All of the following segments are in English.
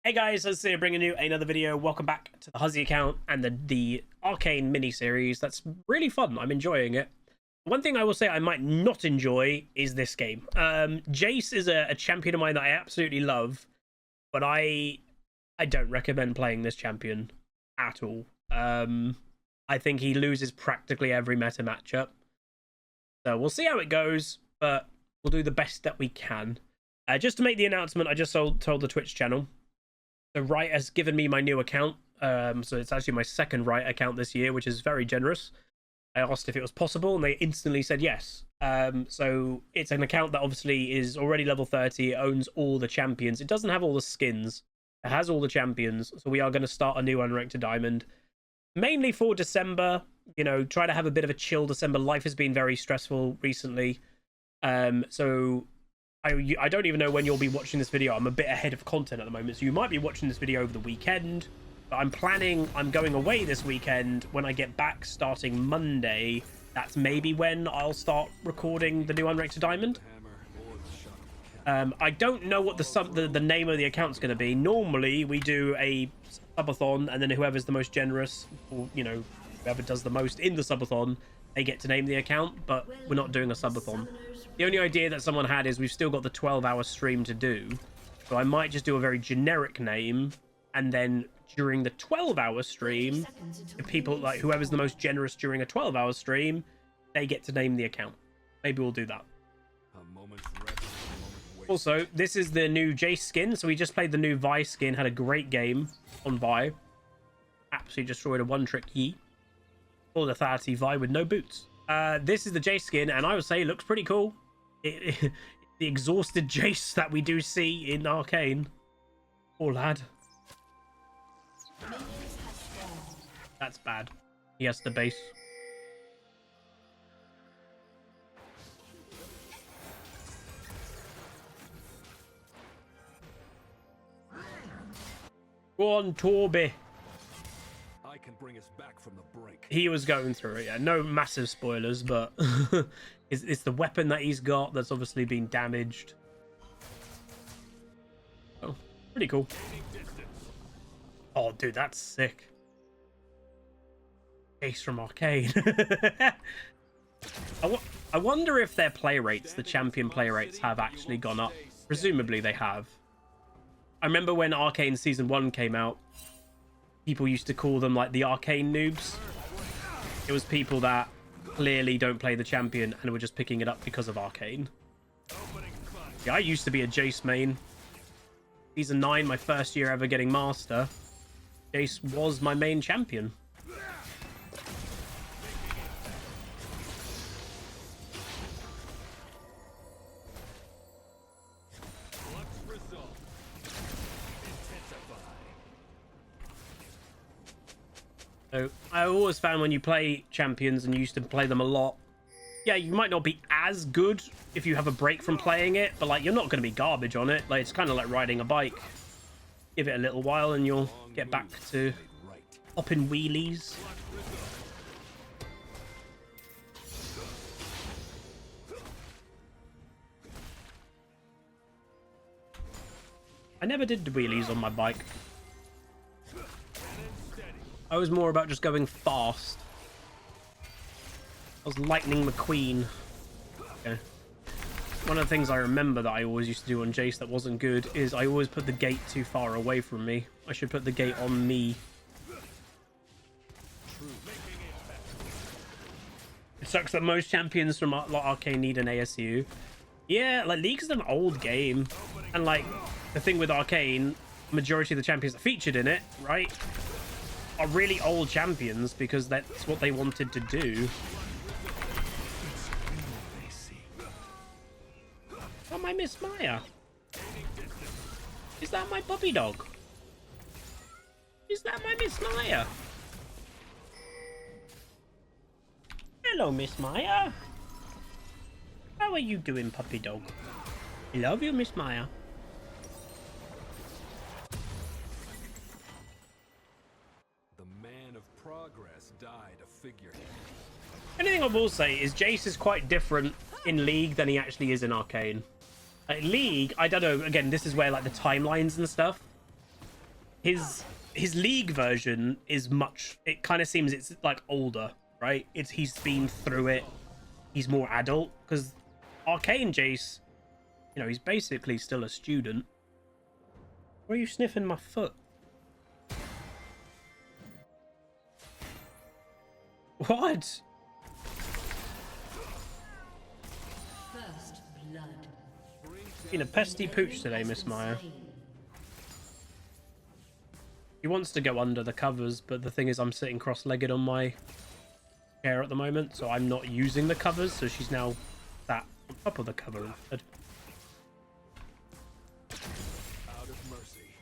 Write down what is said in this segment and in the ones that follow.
Hey guys, let's see, bringing you another video. Welcome back to the Huzzy account and the Arcane mini-series. That's really fun. I'm enjoying it. One thing I will say I might not enjoy is this game. Jayce is a champion of mine that I absolutely love, but I don't recommend playing this champion at all. I think he loses practically every meta matchup. So we'll see how it goes, but we'll do the best that we can. Just to make the announcement, I just told the Twitch channel. So Riot has given me my new account. So it's actually my second Riot account this year, which is very generous. I asked if it was possible, and they instantly said yes. So it's an account that obviously is already level 30. It owns all the champions. It doesn't have all the skins. It has all the champions. So we are going to start a new unranked diamond. Mainly for December. You know, try to have a bit of a chill December. Life has been very stressful recently. So I don't even know when you'll be watching this video. I'm a bit ahead of content at the moment, so you might be watching this video over the weekend. But I'm going away this weekend. When I get back starting Monday, that's maybe when I'll start recording the new Unranked Diamond. I don't know what the name of the account's going to be. Normally, we do a subathon, and then whoever's the most generous, or, you know, whoever does the most in the subathon, they get to name the account, but we're not doing a subathon. The only idea that someone had is we've still got the 12-hour stream to do. So I might just do a very generic name, and then during the 12-hour stream, if people, like whoever's the most generous during a 12-hour stream, they get to name the account. Maybe we'll do that. Also, this is the new Jayce skin. So we just played the new Vi skin, had a great game on Vi. Absolutely destroyed a one-trick Yi. All the 30 Vi with no boots. This is the Jayce skin, and I would say it looks pretty cool. The exhausted Jayce that we do see in Arcane. Poor lad. That's bad. He has the base. Go on, Torby. I can bring us back from the break. He was going through it, yeah. No massive spoilers, but it's the weapon that he's got that's obviously been damaged. Oh, pretty cool. Oh, dude, that's sick. Jayce from Arcane. I wonder if their play rates, the champion play rates, have actually gone up. Presumably they have. I remember when Arcane Season 1 came out, people used to call them like the Arcane noobs. It was people that clearly don't play the champion and were just picking it up because of Arcane. Yeah, I used to be a Jayce main. Season 9, my first year ever getting Master. Jayce was my main champion. So I always found when you play champions, and you used to play them a lot, yeah, you might not be as good if you have a break from playing it, but like you're not going to be garbage on it. Like it's kind of like riding a bike. Give it a little while and you'll get back to hopping wheelies. I never did wheelies on my bike. I was more about just going fast. I was Lightning McQueen. Okay. One of the things I remember that I always used to do on Jayce that wasn't good is I always put the gate too far away from me. I should put the gate on me. It sucks that most champions from Arcane need an ASU. Yeah, like League's an old game. And like, the thing with Arcane, majority of the champions that featured in it, right, are really old champions because that's what they wanted to do. Oh, my Miss Maya. Is that my puppy dog? Is that my Miss Maya? Hello, Miss Maya. How are you doing, puppy dog? I love you, Miss Maya. The man of progress died a figurehead. Anything I will say is Jayce is quite different in League than he actually is in Arcane. League, I don't know, again, this is where like the timelines and stuff, his league version is much, it kind of seems it's like older, right? He's been through it. He's more adult, because Arcane Jayce, you know, he's basically still a student. Why are you sniffing my foot? What? First blood. Been a pesty pooch today, Miss Maya. He wants to go under the covers, but the thing is I'm sitting cross-legged on my chair at the moment, so I'm not using the covers, so she's now sat on top of the cover instead. Out of mercy.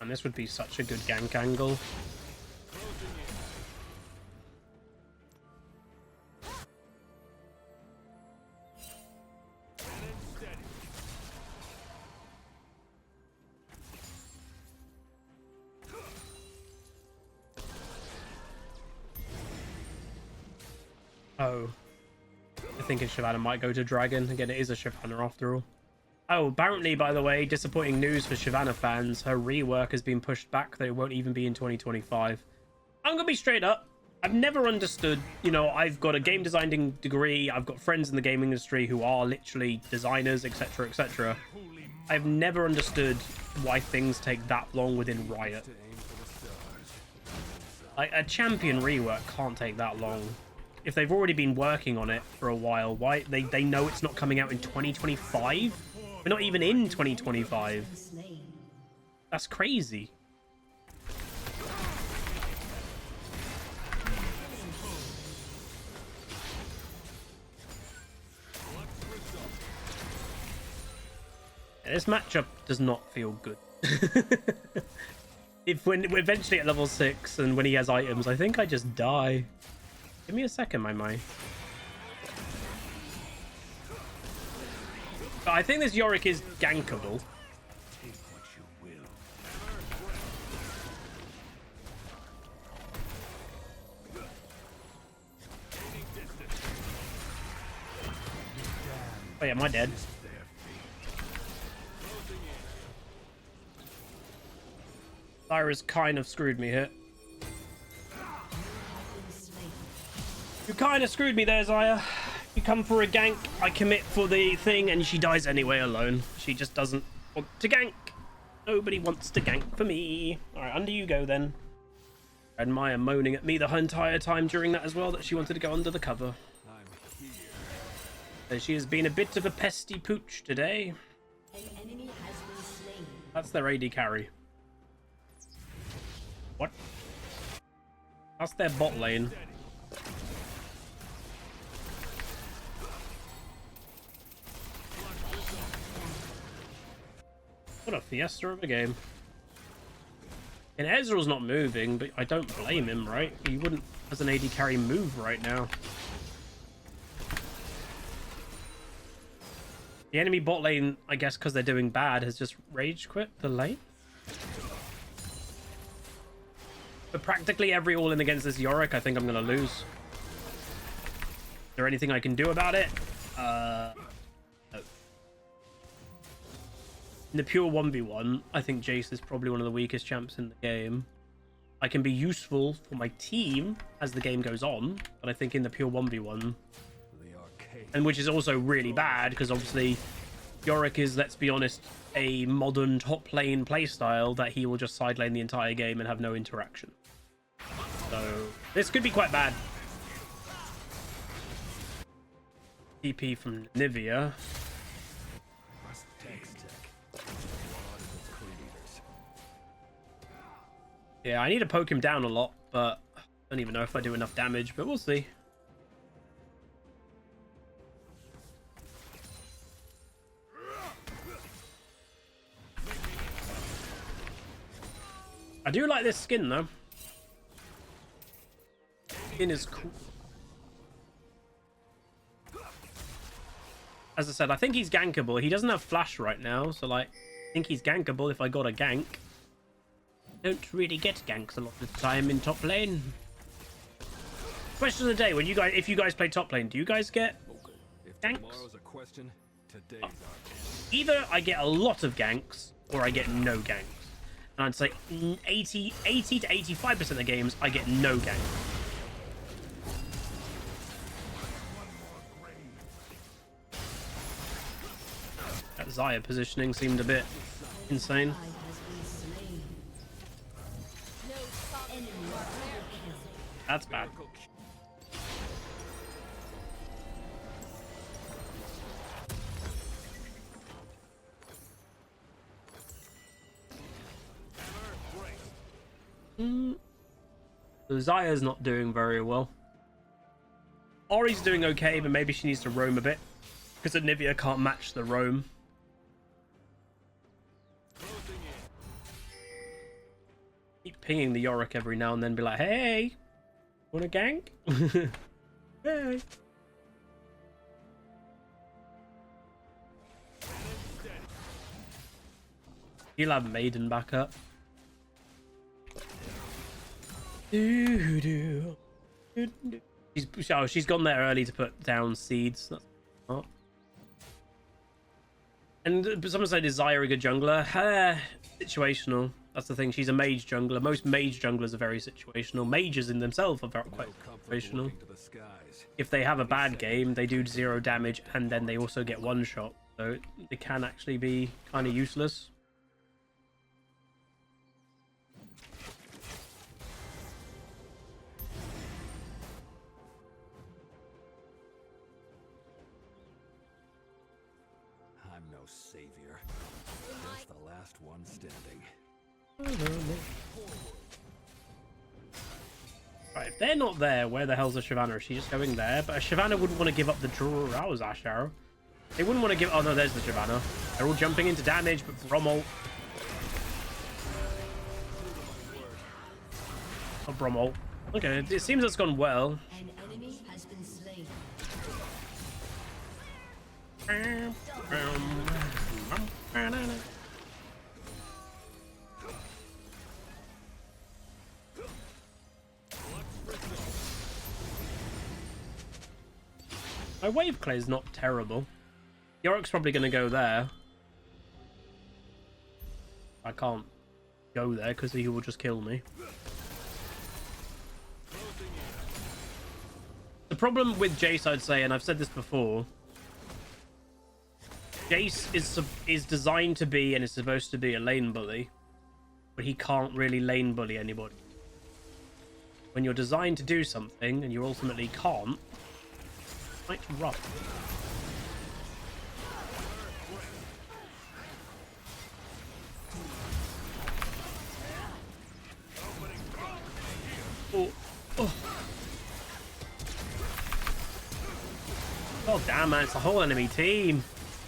And this would be such a good gank angle. Oh, I think Shyvana might go to Dragon. Again, it is a Shyvana after all. Oh, apparently, by the way, disappointing news for Shyvana fans. Her rework has been pushed back. That it won't even be in 2025. I'm going to be straight up. I've never understood, you know, I've got a game designing degree. I've got friends in the game industry who are literally designers, etc., etc. I've never understood why things take that long within Riot. Like, a champion rework can't take that long. If they've already been working on it for a while, why they know it's not coming out in 2025? We're not even in 2025. That's crazy. This matchup does not feel good. When we're eventually at level 6 and when he has items, I think I just die. Give me a second, my Mai. But I think this Yorick is gankable. Take what you will. Oh yeah, am I dead? Lyra's kind of screwed me here. You kind of screwed me there, Zaya. You come for a gank, I commit for the thing, and she dies anyway alone. She just doesn't want to gank. Nobody wants to gank for me. Alright, under you go then. And Maya moaning at me the entire time during that as well, that she wanted to go under the cover. I'm here. So she has been a bit of a pesty pooch today. An enemy has been slain. That's their AD carry. What? That's their bot lane. What a fiesta of a game. And Ezreal's not moving, but I don't blame him, right? He wouldn't, as an AD carry, move right now. The enemy bot lane, I guess because they're doing bad, has just rage quit the lane. But practically every all-in against this Yorick, I think I'm going to lose. Is there anything I can do about it? No. In the pure 1v1, I think Jayce is probably one of the weakest champs in the game. I can be useful for my team as the game goes on, but I think in the pure 1v1, and which is also really bad, because obviously Yorick is, let's be honest, a modern top lane playstyle that he will just side lane the entire game and have no interaction. So this could be quite bad. TP from Nivea. Yeah, I need to poke him down a lot, but I don't even know if I do enough damage, but we'll see. I do like this skin, though. Skin is cool. As I said, I think he's gankable. He doesn't have flash right now, so, like, I think he's gankable if I got a gank. Don't really get ganks a lot of the time in top lane. Question of the day: when you guys, if you guys play top lane, do you guys get ganks? Tomorrow's a question, today's our Either I get a lot of ganks, or I get no ganks. And I'd say 80 to 85% of the games, I get no ganks. That Xayah positioning seemed a bit insane. That's bad. So Xayah's not doing very well. Ori's doing okay, but maybe she needs to roam a bit. Because Anivia can't match the roam. Keep pinging the Yorick every now and then, be like, hey, wanna gank? Hey. You'll have Maiden back up. She's gone there early to put down seeds. That's smart. And someone said, is Xayah a good jungler? Situational. That's the thing. She's a mage jungler. Most mage junglers are very situational. Mages in themselves are quite situational. If they have a bad game, they do 0 damage and then they also get one shot. So it can actually be kind of useless. I'm no savior. Just the last one standing. Right, if they're not there, where the hell's the Shyvana? Is she just going there? But a Shyvana wouldn't want to give up the draw. That was Ash Arrow. They wouldn't want to give... Oh, no, there's the Shyvana. They're all jumping into damage, but Brommel... Oh, Brommel. Okay, it seems it's gone well. An enemy has been slain. My wave clay is not terrible. Yorick's probably going to go there. I can't go there because he will just kill me. The problem with Jayce, I'd say, and I've said this before, Jayce is designed to be and is supposed to be a lane bully, but he can't really lane bully anybody. When you're designed to do something and you ultimately can't, it's quite rough. Oh, oh. Oh damn, man, it's the whole enemy team.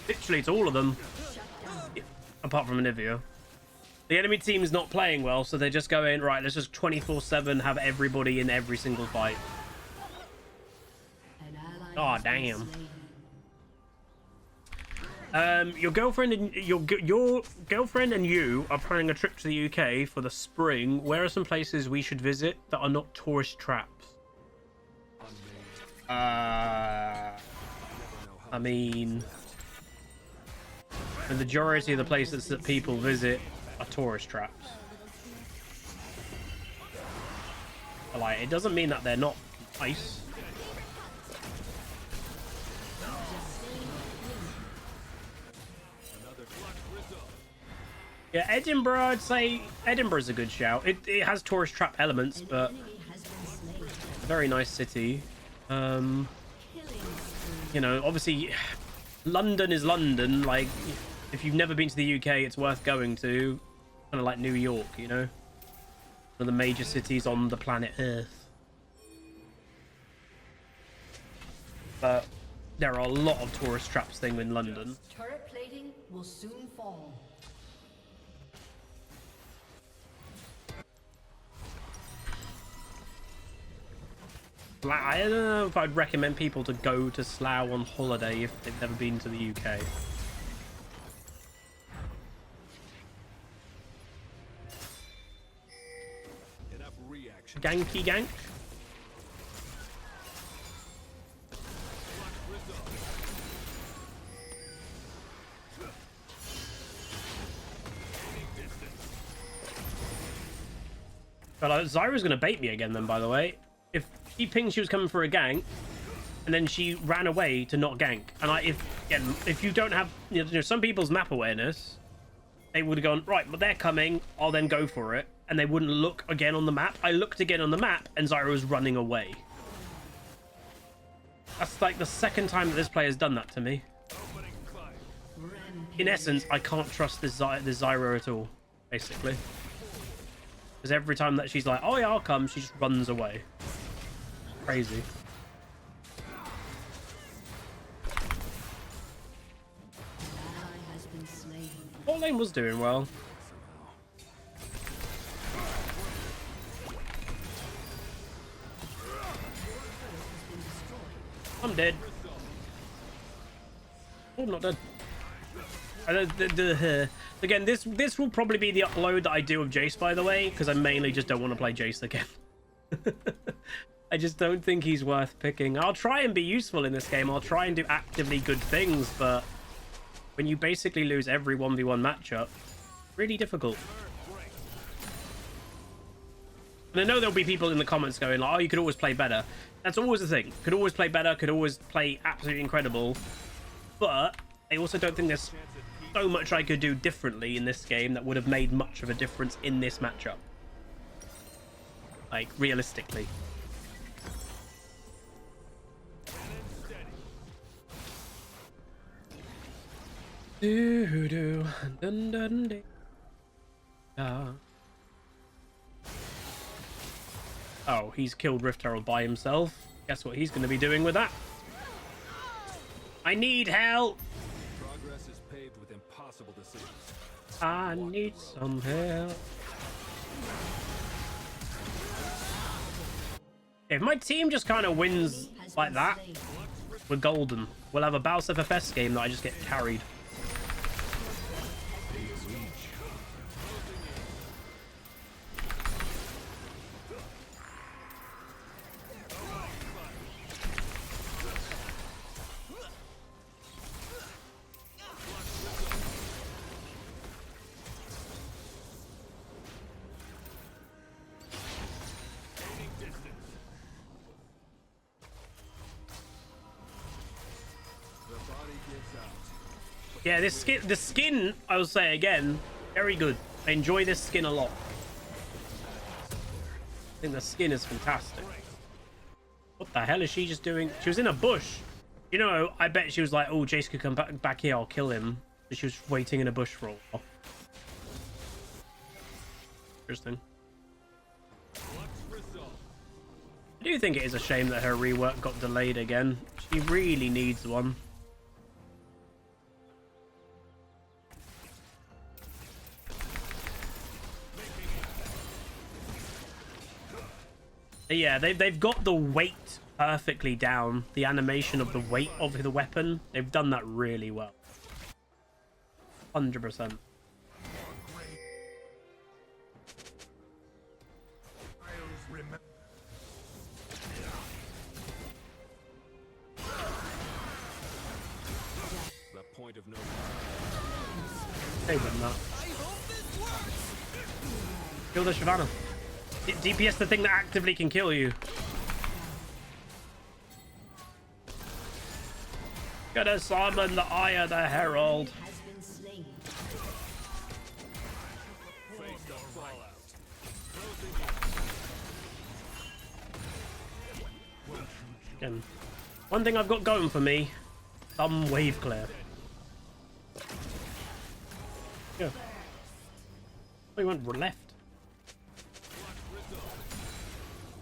Literally, it's all of them. Apart from Anivia. The enemy team's not playing well, so they're just going, right, let's just 24/7 have everybody in every single fight. Oh, damn. Your girlfriend and your girlfriend and you are planning a trip to the UK for the spring. Where are some places we should visit that are not tourist traps? I mean, the majority of the places that people visit are tourist traps. But, like, it doesn't mean that they're not nice. Yeah, Edinburgh, I'd say Edinburgh's a good shout. It has tourist trap elements, but it's a very nice city. You know, obviously, London is London. Like, if you've never been to the UK, it's worth going to. Kind of like New York, you know? One of the major cities on the planet Earth. But there are a lot of tourist traps thing in London. Turret plating will soon fall. I don't know if I'd recommend people to go to Slough on holiday if they've never been to the UK. Enough reaction. Ganky gank. But Zyra's going to bait me again then, by the way. If she pinged she was coming for a gank, and then she ran away to not gank. And if you don't have, you know, some people's map awareness, they would have gone, right, but they're coming, I'll then go for it. And they wouldn't look again on the map. I looked again on the map, and Zyra was running away. That's like the second time that this player has done that to me. In essence, I can't trust this Zyra at all, basically. Because every time that she's like, oh yeah, I'll come, she just runs away. Crazy. Bot lane was doing well. I'm dead. Oh, I'm not dead. Again, this will probably be the upload that I do of Jayce, by the way, because I mainly just don't want to play Jayce again. I just don't think he's worth picking. I'll try and be useful in this game. I'll try and do actively good things, but when you basically lose every 1v1 matchup, really difficult. And I know there'll be people in the comments going like, oh, you could always play better. That's always the thing. Could always play better, could always play absolutely incredible. But I also don't think there's so much I could do differently in this game that would have made much of a difference in this matchup. Like, realistically. Do-do, dun-dun-dee. Oh, he's killed Rift Herald by himself. Guess what he's going to be doing with that? I need help. Progress is paved with impossible decisions. I need some help. If my team just kind of wins like that, we're golden. We'll have a Baus FFS game that I just get carried. Yeah, the skin, I will say again, very good. I enjoy this skin a lot. I think the skin is fantastic. What the hell is she just doing? She was in a bush. You know, I bet she was like, oh, Jayce could come back here, I'll kill him. But she was waiting in a bush for a while. Interesting. I do think it is a shame that her rework got delayed again. She really needs one. Yeah, they've got the weight perfectly down. The animation of the weight of the weapon, they've done that really well. 100%. Point of no. They win that. Kill the Shyvana. DPS, the thing that actively can kill you. Gonna summon the Eye of the Herald. Again, one thing I've got going for me, some wave clear. Yeah. Oh, he went left.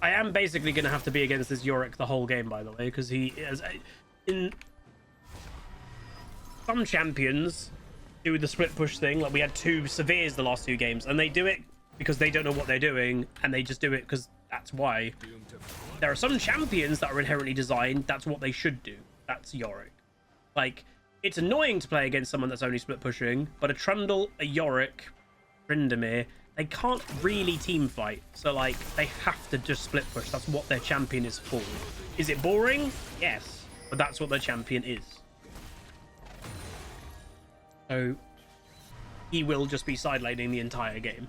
I am basically going to have to be against this Yorick the whole game, by the way, because he is... In some champions do the split push thing. Like, we had 2 Severes the last 2 games, and they do it because they don't know what they're doing, and they just do it because that's why. There are some champions that are inherently designed, that's what they should do. That's Yorick. Like, it's annoying to play against someone that's only split pushing, but a Trundle, a Yorick, Tryndamere, they can't really team fight. So, like, they have to just split push. That's what their champion is for. Is it boring? Yes. But that's what their champion is. So, he will just be side laning the entire game.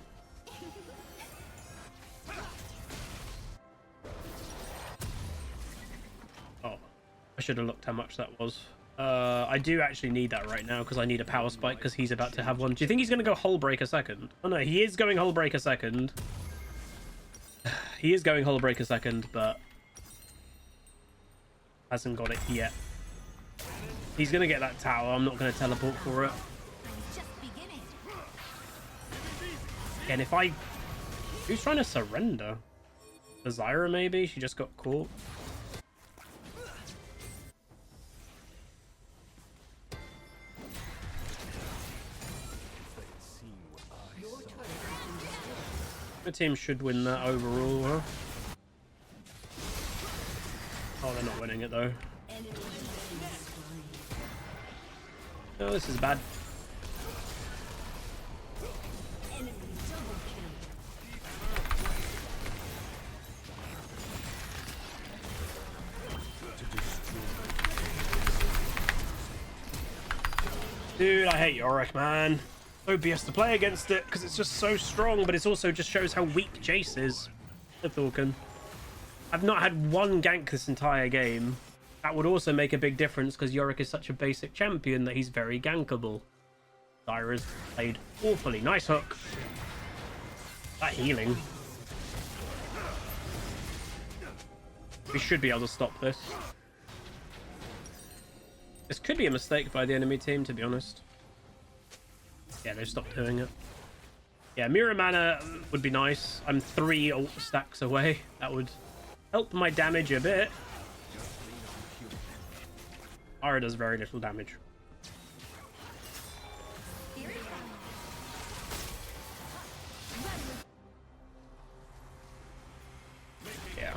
I should have looked how much that was. I do actually need that right now because I need a power spike because he's about to have one. Do you think he's going to go Hull Breaker second? Oh no, he is going Hull Breaker second. He is going Hull Breaker second, but hasn't got it yet. He's going to get that tower. I'm not going to teleport for it. And if I... Who's trying to surrender? Zyra, maybe? She just got caught. The team should win that overall, huh? Oh, they're not winning it, though. Oh, this is bad. Dude, I hate Yorick, man. OBS to play against it because it's just so strong, but it also just shows how weak Jayce is. I've not had one gank this entire game. That would also make a big difference because Yorick is such a basic champion that he's very gankable. Zyra's played awfully. Nice hook. That healing. We should be able to stop this. This could be a mistake by the enemy team, to be honest. Yeah, they've stopped doing it. Yeah, Mirror Mana would be nice. I'm 3 ult stacks away. That would help my damage a bit. Ara does very little damage. Yeah.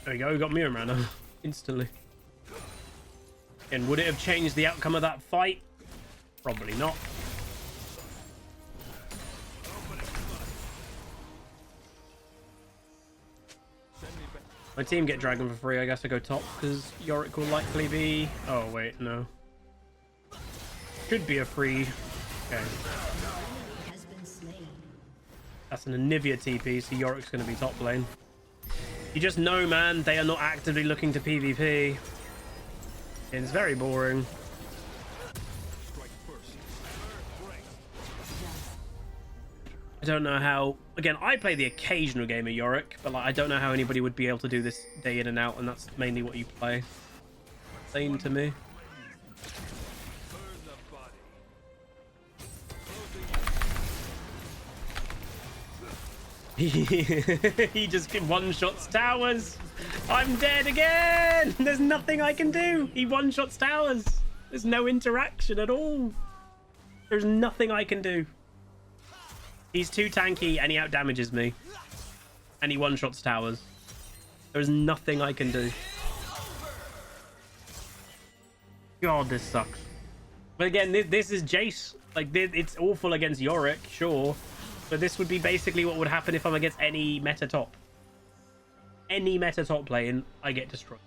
There we go, we got Mirror Mana instantly. And would it have changed the outcome of that fight? Probably not. My team get Dragon for free. I guess I go top because Yorick will likely be... Oh, wait, no. Should be a free... Okay. That's an Anivia TP, so Yorick's going to be top lane. You just know, man, they are not actively looking to PvP. It's very boring. I don't know how... Again, I play the occasional game of Yorick, but like, I don't know how anybody would be able to do this day in and out, and that's mainly what you play. Same to me. He just one-shots towers. I'm dead again. There's nothing I can do. He one-shots towers. There's no interaction at all. There's nothing I can do. He's too tanky and he outdamages me. And he one-shots towers. There's nothing I can do. God, this sucks. But again, this is Jayce. Like, it's awful against Yorick, sure. But this would be basically what would happen if I'm against any meta top. Any meta top lane, I get destroyed.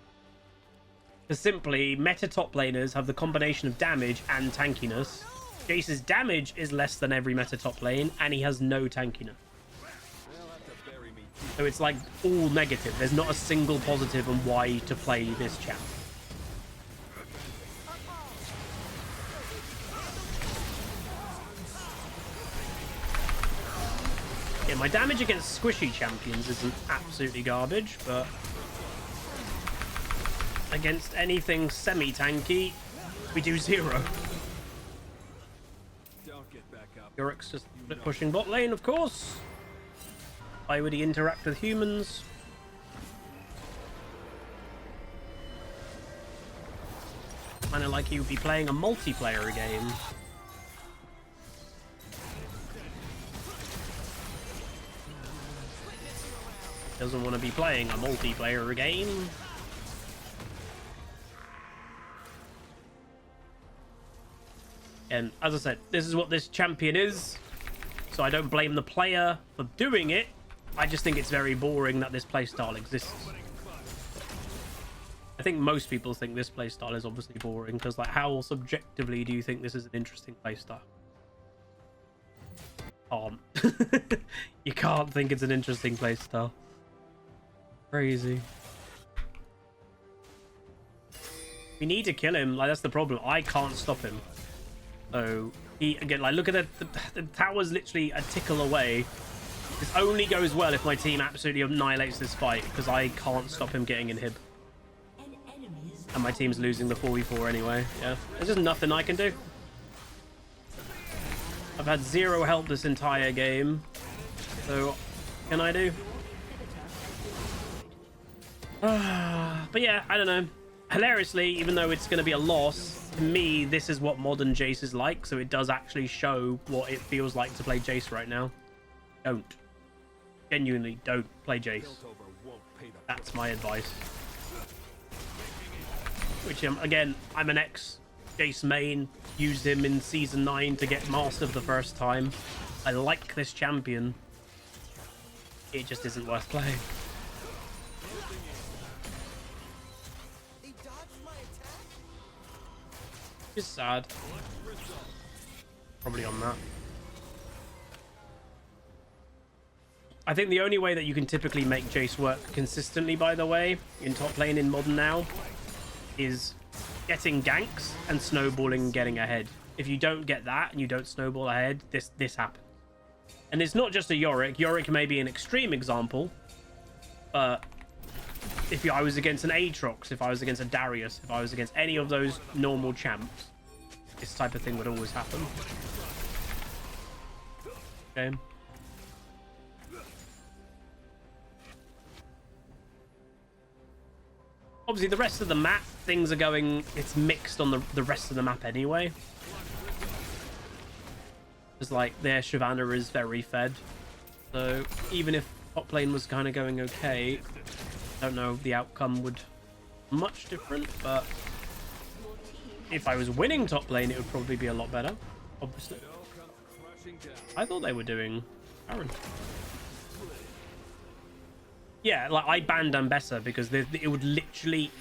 Because simply, meta top laners have the combination of damage and tankiness. Jayce's damage is less than every meta top lane, and he has no tankiness. So it's like all negative. There's not a single positive on why to play this champ. Yeah, my damage against squishy champions isn't absolutely garbage, but against anything semi-tanky, we do 0. Yorick's just pushing bot lane, of course. Why would he interact with humans? Kind of like he would be playing a multiplayer game. Doesn't want to be playing a multiplayer game. And as I said, this is what this champion is. So I don't blame the player for doing it. I just think it's very boring that this playstyle exists. I think most people think this playstyle is obviously boring because, like, how subjectively do you think this is an interesting playstyle? You can't think it's an interesting playstyle. Crazy. We need to kill him. Like, that's the problem. I can't stop him. So he again, like, look at the tower's literally a tickle away. This only goes well if my team absolutely annihilates this fight, because I can't stop him getting in hib. And my team's losing the 4v4 anyway. Yeah, there's just nothing I can do. I've had 0 help this entire game. So what can I do? But yeah, I don't know. Hilariously, even though it's going to be a loss, to me, this is what modern Jayce is like. So it does actually show what it feels like to play Jayce right now. Don't. Genuinely, don't play Jayce. That's my advice. Which, again, I'm an ex-Jayce main. Used him in Season 9 to get Master for the first time. I like this champion. It just isn't worth playing. It's sad. Probably on that. I think the only way that you can typically make Jayce work consistently, by the way, in top lane in Modern now, is getting ganks and snowballing and getting ahead. If you don't get that and you don't snowball ahead, this happens. And it's not just a Yorick. Yorick may be an extreme example, but if I was against an Aatrox, if I was against a Darius, if I was against any of those normal champs, this type of thing would always happen. Okay. Obviously, the rest of the map, things are going... It's mixed on the rest of the map anyway. It's like, their Shyvana is very fed. So, even if top lane was kind of going okay, I don't know if the outcome would be much different, but if I was winning top lane, it would probably be a lot better, obviously. I thought they were doing Baron. Yeah, like, I banned Ambessa because it would literally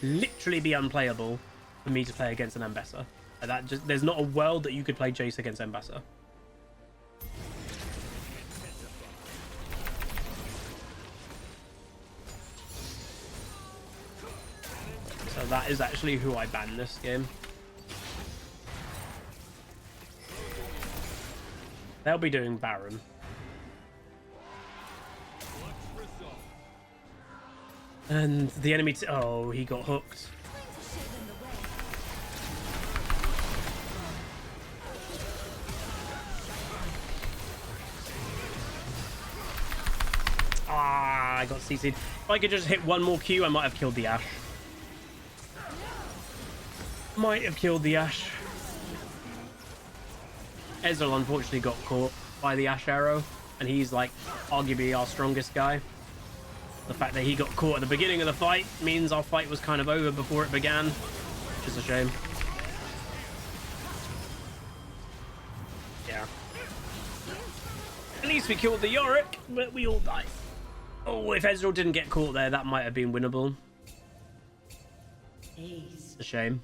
be unplayable for me to play against an Ambessa. That just, there's not a world that you could play Jayce against Ambessa. So that is actually who I banned this game. They'll be doing Baron. And the enemy... Oh, he got hooked. Ah, I got CC'd. If I could just hit one more Q, I might have killed the Ashe. Might have killed the Ashe. Ezreal unfortunately got caught by the Ashe arrow, and he's like arguably our strongest guy. The fact that he got caught at the beginning of the fight means our fight was kind of over before it began, which is a shame. Yeah. At least we killed the Yorick, but we all died. Oh, if Ezreal didn't get caught there, that might have been winnable. It's a shame.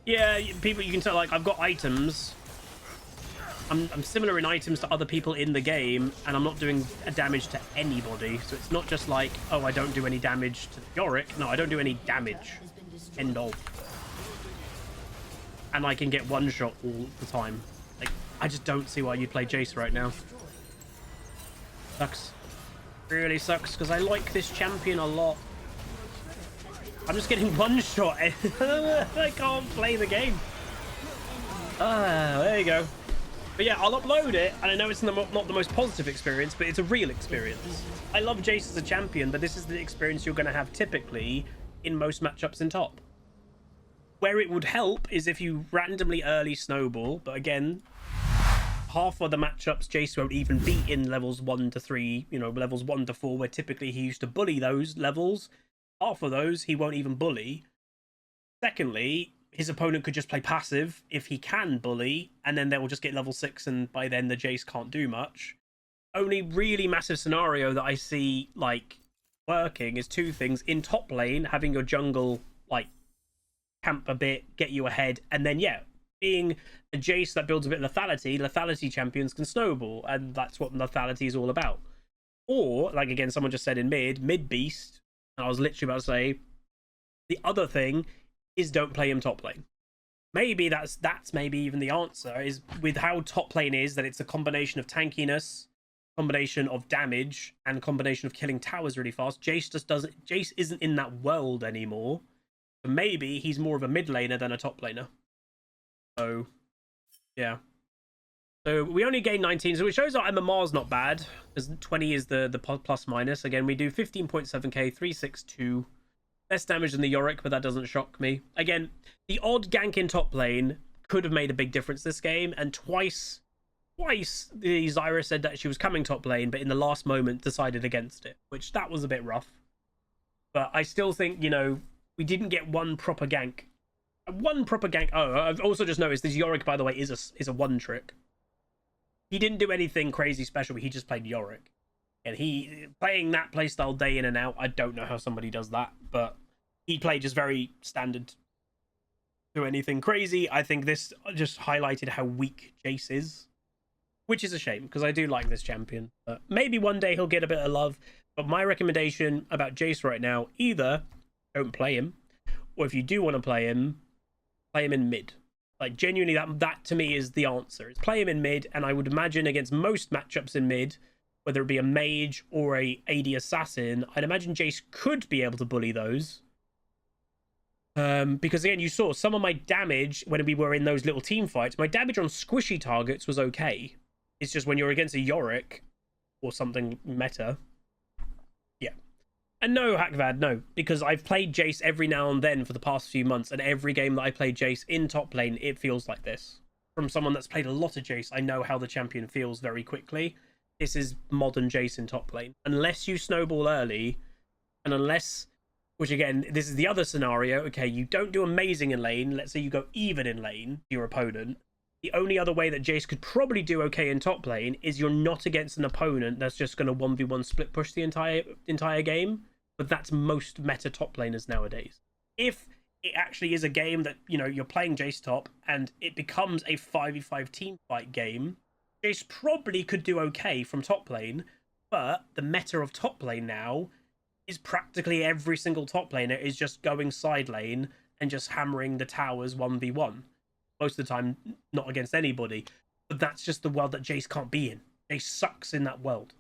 Yeah, people, you can tell, like, I've got items. I'm similar in items to other people in the game, and I'm not doing damage to anybody. So it's not just like, oh, I don't do any damage to Yorick. No, I don't do any damage. End of. And I can get one shot all the time. Like, I just don't see why you'd play Jayce right now. Sucks. Really sucks, because I like this champion a lot. I'm just getting one shot. I can't play the game. Ah, there you go. But yeah, I'll upload it, and I know it's not the most positive experience, but it's a real experience. I love Jayce as a champion, but this is the experience you're going to have typically in most matchups in top. Where it would help is if you randomly early snowball, but again, half of the matchups Jayce won't even be in levels 1 to 3, you know, levels 1 to 4, where typically he used to bully those levels. Half of those he won't even bully. Secondly, his opponent could just play passive if he can bully, and then they will just get level 6, and by then the Jayce can't do much. Only really massive scenario that I see, like, working is two things. In top lane, having your jungle, like, camp a bit, get you ahead, and then, yeah, being a Jayce that builds a bit of lethality champions can snowball, and that's what lethality is all about. Or, like again, someone just said in mid beast, and I was literally about to say, the other thing is don't play him top lane. Maybe that's maybe even the answer, is with how top lane is, that it's a combination of tankiness, combination of damage, and combination of killing towers really fast. Jayce isn't in that world anymore. So maybe he's more of a mid laner than a top laner. So, yeah. So we only gain 19, so it shows our MMR's not bad, because 20 is the plus minus. Again, we do 15.7k, 362. Less damage than the Yorick, but that doesn't shock me. Again, the odd gank in top lane could have made a big difference this game, and twice the Zyra said that she was coming top lane, but in the last moment decided against it, which that was a bit rough. But I still think, you know, we didn't get one proper gank. Oh, I've also just noticed this Yorick, by the way, is a one trick. He didn't do anything crazy special, but he just played Yorick. And he playing that playstyle day in and out, I don't know how somebody does that, but he played just very standard. Do anything crazy. I think this just highlighted how weak Jayce is, which is a shame, because I do like this champion. Maybe one day he'll get a bit of love, but my recommendation about Jayce right now, either don't play him, or if you do want to play him in mid. Like, genuinely, that to me is the answer. It's play him in mid, and I would imagine against most matchups in mid, whether it be a mage or a AD assassin, I'd imagine Jayce could be able to bully those. Because again, you saw some of my damage when we were in those little team fights. My damage on squishy targets was okay. It's just when you're against a Yorick or something meta. Yeah. And no, Hackvad, no. Because I've played Jayce every now and then for the past few months, and every game that I played Jayce in top lane, it feels like this. From someone that's played a lot of Jayce, I know how the champion feels very quickly. This is modern Jayce in top lane. Unless you snowball early, and unless, which again, this is the other scenario, okay, you don't do amazing in lane, let's say you go even in lane to your opponent, the only other way that Jayce could probably do okay in top lane is you're not against an opponent that's just going to 1v1 split push the entire game, but that's most meta top laners nowadays. If it actually is a game that, you know, you're playing Jayce top, and it becomes a 5v5 team fight game, Jayce probably could do okay from top lane, but the meta of top lane now is practically every single top laner is just going side lane and just hammering the towers 1v1. Most of the time, not against anybody. But that's just the world that Jayce can't be in. Jayce sucks in that world.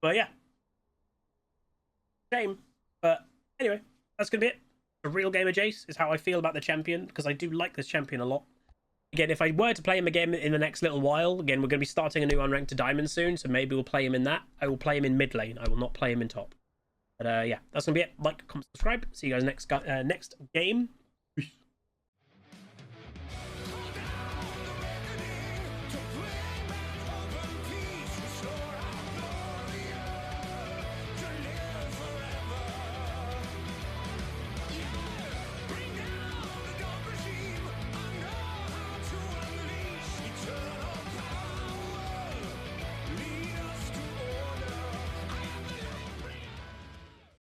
But yeah. Shame. But anyway, that's going to be it. A real game of Jayce is how I feel about the champion, because I do like this champion a lot. Again, if I were to play him again in the next little while, again, we're going to be starting a new unranked to Diamond soon, so maybe we'll play him in that. I will play him in mid lane. I will not play him in top. But yeah, that's going to be it. Like, comment, subscribe. See you guys next game.